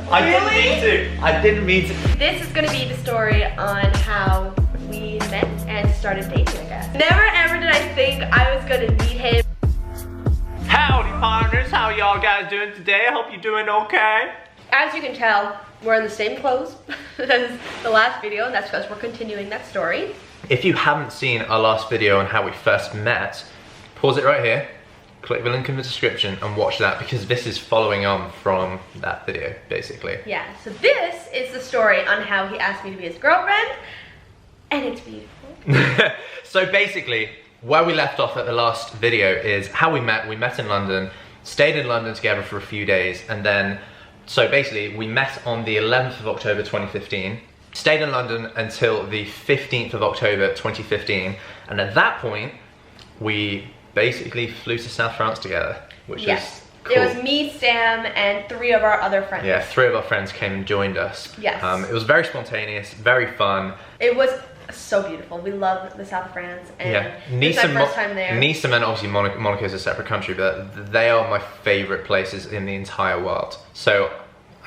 I didn't mean to. I didn't mean to. This is gonna be the story on how we met and started dating, I guess. Never ever did I think I was gonna meet him. Howdy partners, how y'all guys doing today? I hope you're doing okay. As you can tell, we're in the same clothes as the last video, and that's because we're continuing that story. If you haven't seen our last video on how we first met, pause it right here, click the link in the description and watch that, because this is following on from that video, basically. Yeah, so this is the story on how he asked me to be his girlfriend, and it's beautiful. So basically, where we left off at the last video is how we met. We met in London, stayed in London together for a few days, and then, so basically we met on the 11th of October 2015, stayed in London until the 15th of October 2015, and at that point, we basically flew to South France together, which is cool. It was me, Sam, and 3 of our other friends. Yeah, 3 of our friends came and joined us. Yes. It was very spontaneous, very fun. It was so beautiful. We love the South of France, and Yeah, this is my first time there. Nice and obviously Monaco is a separate country, but they are my favorite places in the entire world. So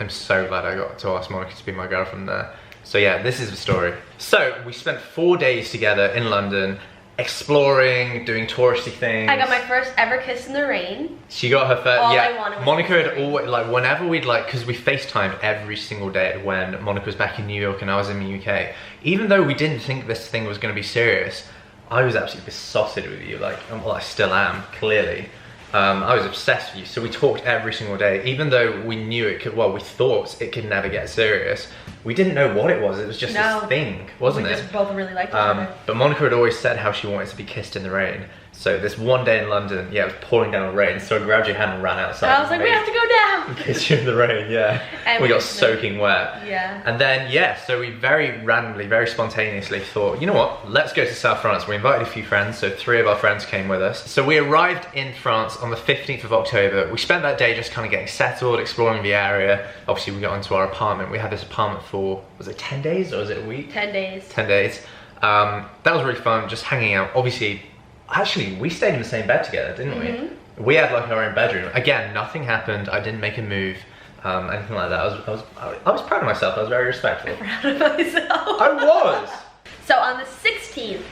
I'm so glad I got to ask Monica to be my girlfriend there. So yeah, this is the story. So we spent 4 days together in London, exploring, doing touristy things. I got my first ever kiss in the rain. She got her first, All yeah. I wanted was Monica had always, like, whenever we'd like, because we FaceTimed every single day when Monica was back in New York and I was in the UK. Even though we didn't think this thing was going to be serious, I was absolutely besotted with you, like, well, I still am, clearly. I was obsessed with you, so we talked every single day, even though we knew it could, well, we thought it could never get serious. We didn't know what it was just this thing, wasn't it? We just both really liked each other. But Monica had always said how she wanted to be kissed in the rain. So this one day in London, yeah, it was pouring down rain, so I grabbed your hand and ran outside. And I was like, we have to go down! Kiss you in the rain, yeah. And we got soaking wet. Yeah. And then, yeah, so we very randomly, very spontaneously thought, you know what, let's go to South France. We invited a few friends, so 3 of our friends came with us. So we arrived in France on the 15th of October. We spent that day just kind of getting settled, exploring the area. Obviously, we got into our apartment. We had this apartment for, was it 10 days or was it a week? 10 days. 10 days. That was really fun, just hanging out. Obviously, actually, we stayed in the same bed together, didn't we? We had like our own bedroom. Again, nothing happened. I didn't make a move, anything like that. I was proud of myself. I was very respectful. Proud of myself. I was. So on the 16th,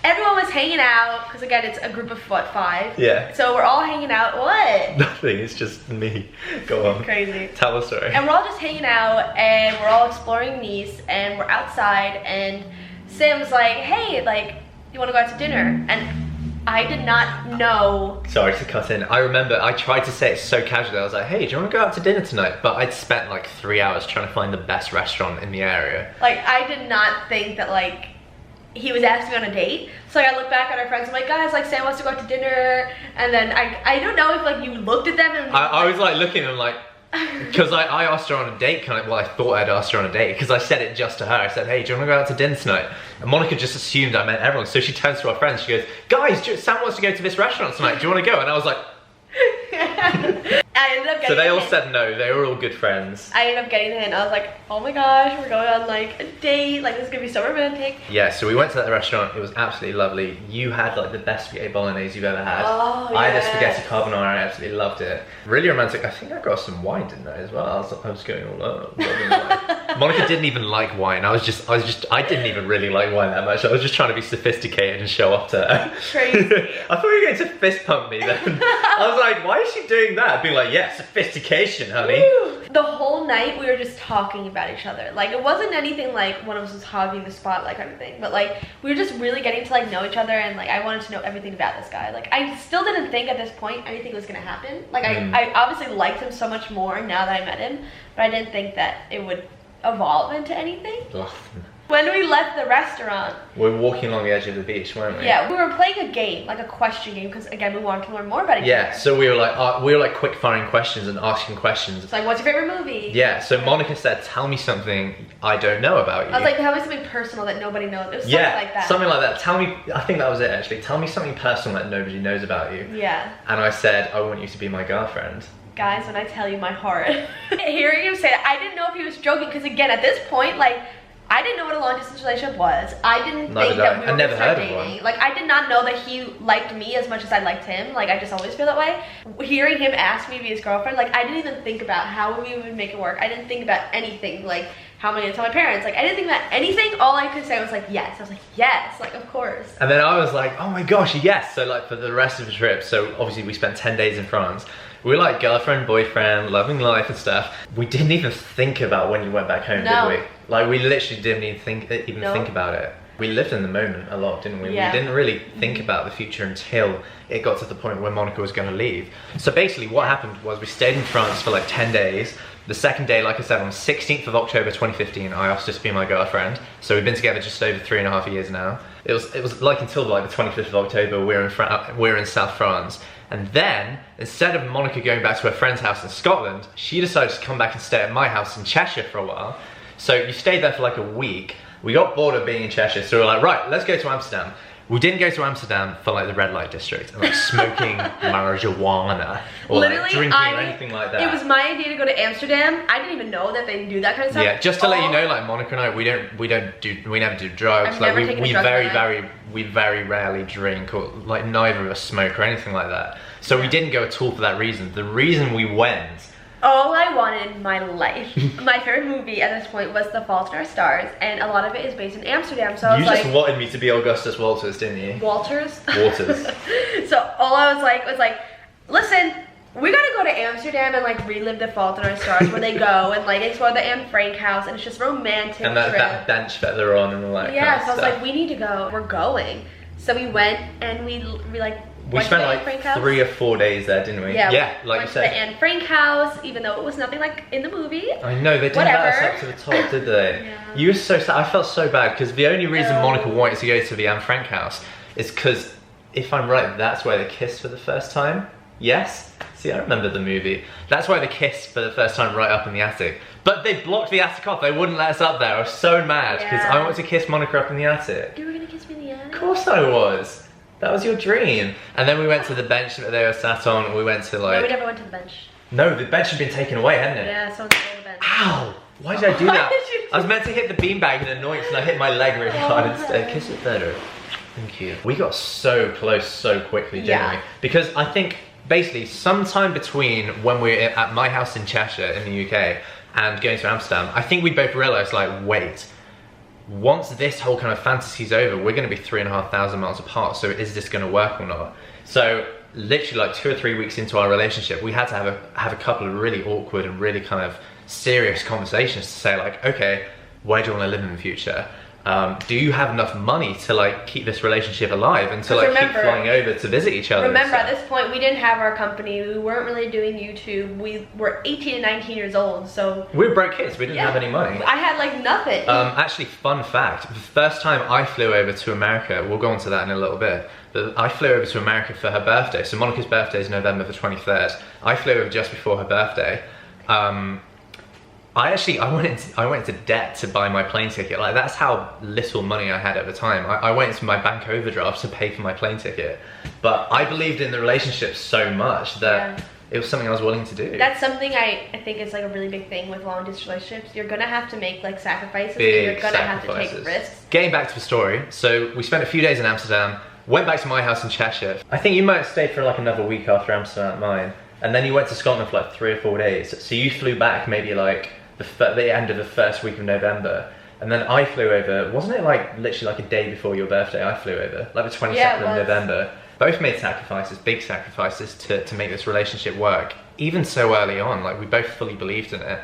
everyone was hanging out, because again, it's a group of what, 5? Yeah. So we're all hanging out. What? Nothing. It's just me. Go on. Crazy. Tell the story. And we're all just hanging out, and we're all exploring Nice, and we're outside, and Sam's like, hey, like, you want to go out to dinner? And I did not know. Sorry to cut in. I remember I tried to say it so casually. I was like, hey, do you want to go out to dinner tonight? But I'd spent like 3 hours trying to find the best restaurant in the area. Like, I did not think that, like, he was asking me on a date. So like, I look back at our friends, I'm like, guys, like, Sam wants to go out to dinner. And then I don't know if like you looked at them and I was like looking at them like, because I asked her on a date, kind of, well, I thought I'd asked her on a date, because I said it just to her. I said, hey, do you want to go out to dinner tonight? And Monica just assumed I meant everyone. So she turns to our friends, she goes, guys, Sam wants to go to this restaurant tonight. Do you want to go? And I was like, I ended up getting so they all the hint. said no. They were all good friends. I ended up getting the hint. I was like, oh my gosh, we're going on like a date. Like, this is gonna be so romantic. Yeah, so we went to that restaurant. It was absolutely lovely. You had like the best spaghetti bolognese you've ever had. Oh, I had a yeah. spaghetti carbonara. I absolutely loved it. Really romantic. I think I got some wine, didn't I, as well? I was going all up. Monica didn't even like wine. I didn't even really like wine that much. I was just trying to be sophisticated and show off to her. Crazy. I thought you were going to fist pump me then. I was like, why is she doing that? Being like, yeah, sophistication, honey. Woo. The whole night we were just talking about each other. Like, it wasn't anything like one of us was hogging the spotlight kind of thing, but like we were just really getting to like know each other, and like I wanted to know everything about this guy. Like, I still didn't think at this point anything was gonna happen. Like, I obviously liked him so much more now that I met him, but I didn't think that it would evolve into anything. Ugh. When we left the restaurant, We were walking along the edge of the beach, weren't we? yeah, we were playing a game, like a question game, because again, we wanted to learn more about each Yeah, other. so we were like quick firing questions and asking questions. It's like, what's your favorite movie? Yeah, so Monica said, tell me something I don't know about you. I was like, tell me something personal that nobody knows. It was something yeah, like that. something like that. Tell me, I think that was it actually. Tell me something personal that nobody knows about you. Yeah. And I said, I want you to be my girlfriend. Guys, when I tell you my heart, hearing him say that, I didn't know if he was joking, because again, at this point, like, I didn't know what a long distance relationship was. I didn't Neither think did I. that we I were never gonna start heard of one. dating. Like, I did not know that he liked me as much as I liked him. Like, I just always feel that way. Hearing him ask me to be his girlfriend, like, I didn't even think about how we would make it work. I didn't think about anything, like how am I gonna tell my parents? Like, I didn't think about anything. All I could say was like, yes. I was like, yes, like, of course. And then I was like, oh my gosh, yes. So like for the rest of the trip, so obviously we spent 10 days in France. We were like girlfriend, boyfriend, loving life and stuff. We didn't even think about when you went back home, No. did we? Like, we literally didn't even think about it. We lived in the moment a lot, didn't we? Yeah. We didn't really think about the future until it got to the point where Monica was going to leave. So basically what happened was we stayed in France for like 10 days. The second day, like I said, on the 16th of October 2015, I asked her to be my girlfriend. So we've been together just over 3.5 years now. It was like until like the 25th of October, we're in South France. And then, instead of Monica going back to her friend's house in Scotland, she decided to come back and stay at my house in Cheshire for a while. So you stayed there for like a week. We got bored of being in Cheshire, so we were like, right, let's go to Amsterdam. We didn't go to Amsterdam for like the red light district and like smoking marijuana or Literally, like drinking or anything like that. It was my idea to go to Amsterdam. I didn't even know that they do that kind of stuff. Yeah, just to let you know, like Monica and I, we never do drugs. I've like never taken a drug in my life. we very rarely drink, or like neither of us smoke or anything like that. So we didn't go at all for that reason. The reason we went, all I wanted in my life, my favorite movie at this point was The Fault in Our Stars, and a lot of it is based in Amsterdam. So I was you like, just wanted me to be Augustus Walters, didn't you? Walters. Waters. So all I was like, listen, we gotta go to Amsterdam and like relive The Fault in Our Stars, where they go and like explore the Anne Frank house, and it's just romantic. And that trip. bench that they're on and all that Yeah, kind of so I was stuff. like, we need to go. We're going. So we went and we like. We went spent to the like Anne Frank house. 3 or 4 days there, didn't we? Yeah, like went you to said. the Anne Frank house, even though it was nothing like in the movie. I know, they didn't let us up to the top, did they? Yeah. You were so sad. I felt so bad because the only reason No. Monica wanted to go to the Anne Frank house is because, if I'm right, that's where they kissed for the first time. Yes? See, I remember the movie. That's why they kissed for the first time right up in the attic. But they blocked the attic off. They wouldn't let us up there. I was so mad because Yeah. I wanted to kiss Monica up in the attic. You were gonna kiss me in the attic? Of course I was. That was your dream. And then we went to the bench that they were sat on. We went to No, like... we never went to the bench. No, the bench had been taken away, hadn't it? Yeah, someone stole the bench. Ow! Why did I do Why that? did you do I was meant to hit the beanbag in annoyance and I hit my leg really hard Oh, instead. okay. Kiss it better. Thank you. We got so close so quickly, didn't Yeah. we? Because I think basically sometime between when we were at my house in Cheshire in the UK and going to Amsterdam, I think we both realised like, wait, once this whole kind of fantasy's over, we're going to be 3,500 miles apart. So is this going to work or not? So literally like 2 or 3 weeks into our relationship, we had to have a couple of really awkward and really kind of serious conversations to say like, okay, where do you want to live in the future? Do you have enough money to like keep this relationship alive and to like keep flying over to visit each other? Remember, at this point, we didn't have our company. We weren't really doing YouTube. We were 18 and 19 years old, so we were broke kids. We didn't have any money. I had like nothing. Actually, fun fact, the first time I flew over to America, we'll go on to that in a little bit, but I flew over to America for her birthday. So Monica's birthday is November the 23rd. I flew over just before her birthday. I went into debt to buy my plane ticket. Like, that's how little money I had at the time. I went into my bank overdraft to pay for my plane ticket. But I believed in the relationship so much that it was something I was willing to do. That's something I think is like a really big thing with long distance relationships. You're gonna have to make like sacrifices. Big and you're gonna sacrifices. have to take risks. Getting back to the story, so we spent a few days in Amsterdam, went back to my house in Cheshire. I think you might have stayed for like another week after Amsterdam at mine. And then you went to Scotland for like 3 or 4 days. So you flew back maybe like the end of the first week of November. And then I flew over, wasn't it like literally like a day before your birthday I flew over? Like the 22nd of November. Both made sacrifices, big sacrifices to make this relationship work. Even so early on, like we both fully believed in it.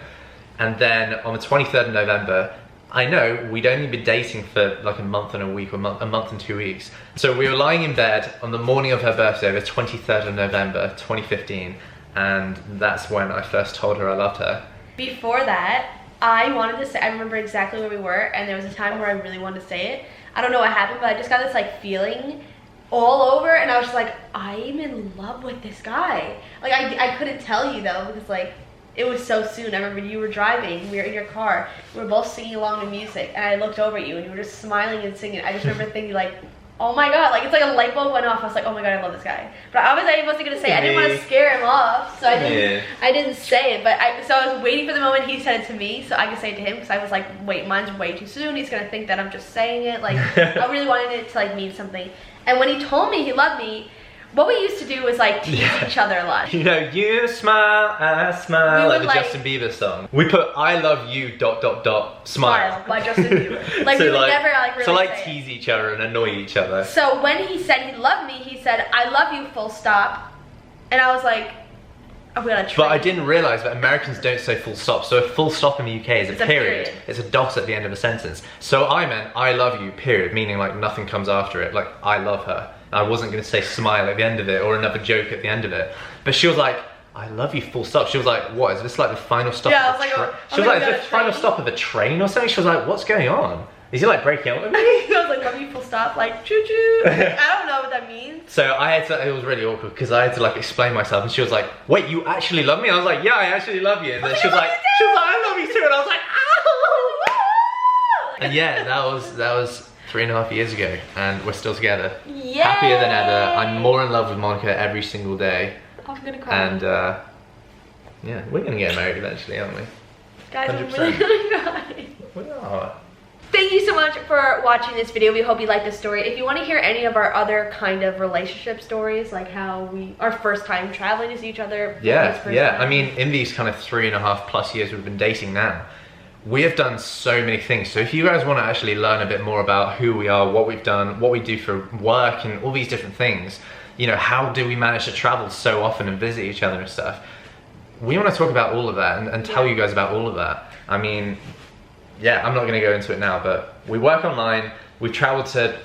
And then on the 23rd of November, I know we'd only been dating for like a month and a week, or a month and 2 weeks. So we were lying in bed on the morning of her birthday, the 23rd of November, 2015. And that's when I first told her I loved her. Before that, I wanted to say, I remember exactly where we were, and there was a time where I really wanted to say it. I don't know what happened, but I just got this like feeling all over, and I was just like, I'm in love with this guy. Like I couldn't tell you though, because like it was so soon. I remember you were driving, we were in your car, we were both singing along to music, and I looked over at you and you were just smiling and singing. I just remember thinking like, oh my god, like it's like a light bulb went off. I was like, oh my god, I love this guy. But obviously I wasn't gonna say it. I didn't want to scare him off, so I didn't say it. But I was waiting for the moment he said it to me, so I could say it to him, because I was like, wait, mine's way too soon. He's gonna think that I'm just saying it. Like I really wanted it to like mean something. And when he told me he loved me, what we used to do was like tease each other a lot. You know, you smile, I smile, like the like, Justin Bieber song. We put I love you ... smile by Justin Bieber. Like so we would never like really so like say tease each other and annoy each other. So when he said he loved me, he said, I love you, full stop. And I was like, are we on a train? But I didn't realise that Americans don't say full stop. So a full stop in the UK is a period. It's a dot at the end of a sentence. So I meant I love you, period, meaning like nothing comes after it. Like I love her. I wasn't going to say smile at the end of it or another joke at the end of it. But she was like, I love you, full stop. She was like, what, is this like the final stop of a train? She was like, is this the final stop of a train or something? She was like, what's going on? Is he like breaking up with me? I was like, love you, full stop, like choo choo. I don't know what that means. So I had to, it was really awkward because I had to like explain myself, and she was like, wait, you actually love me? I was like, yeah, I actually love you. And then she was like, I love you too. And I was like, oh. And yeah, that was 3.5 years ago, and we're still together. Yay! Happier than ever. I'm more in love with Monica every single day. I'm gonna cry. And yeah, we're gonna get married eventually, aren't we? Guys, 100%. I'm really gonna cry. We are. Thank you so much for watching this video. We hope you liked this story. If you want to hear any of our other kind of relationship stories, like how our first time traveling to see each other. Yeah. I mean, in these kind of 3.5+ years we've been dating now, we have done so many things. So if you guys want to actually learn a bit more about who we are, what we've done, what we do for work, and all these different things, you know, how do we manage to travel so often and visit each other and stuff, we want to talk about all of that and tell you guys about all of that. I mean, yeah, I'm not going to go into it now, but we work online. We've traveled to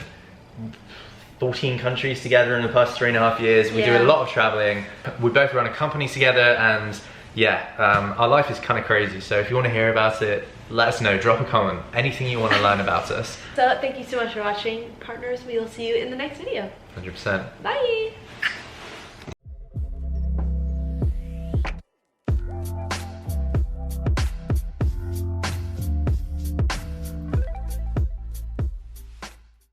14 countries together in the past 3.5 years. We do a lot of traveling. We both run a company together, and yeah, our life is kind of crazy. So if you want to hear about it, let us know. Drop a comment. Anything you want to learn about us. So thank you so much for watching, partners. We will see you in the next video. 100%. Bye.